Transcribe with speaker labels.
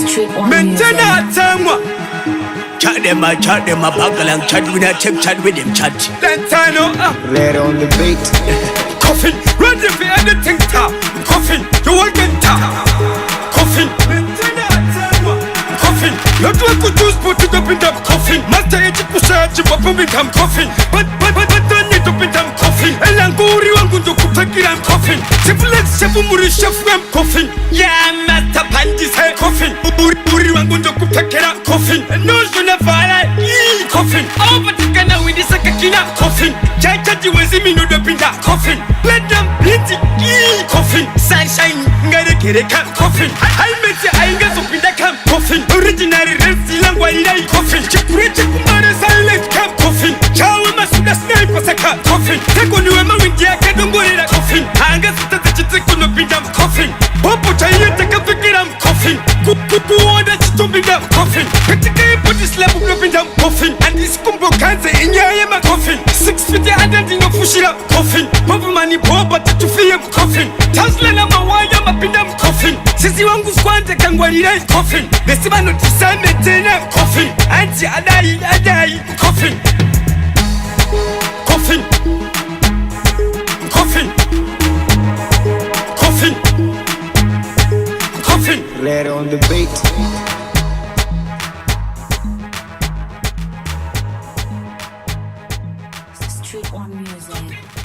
Speaker 1: Street One
Speaker 2: Mentana
Speaker 1: Music.
Speaker 2: Tangwa. Chat them, buckle and chat with a chat with him, chat. Lantano,
Speaker 3: Red on the beat.
Speaker 2: coffin, ready for anything, ta. Coffin, you will get ta. Coffin, Mentana Tangwa. Coffin, you do a good juice, put it up in them coffin. Master, it's a push out, you will become coffin. But don't need to be them coffin. Elanguri, I'm going to cook a coffin. Simplex, Sepumuri, chef, coffin. Yeah, Master Pandis, coffin. Uri, I'm going to cook a coffin. No, you never coffin. Oh, but you can now with this Sakina coffin. Chachi was in the pinta coffin. Let them beat it, coffin. Sunshine, get a kireka coffin. I met you, I got up in the camp coffin. Originary Resilang Wai coffin. Chikurich Kumara silent camp coffin. Chow Masuda sniper saka coffin. Take on you a man with the Akadumbola coffin. Angus to the Chikuno Pindam coffin. Popo Chaya take a pikiram coffin. Kupu order to be them coffin. Put this level of in them coffin. And this combo cancer in Yama coffin. 6 feet under the Fushira coffin. Papa money poor but to feel coffin. Tasla number one yam up in them coffin. Since you want to squander can go in coffin. The Simano to Simon coffin. Anti Adai coffin. Coffin. Coffin. Coffin. Coffin.
Speaker 3: Red on the beat.
Speaker 1: Street One Music.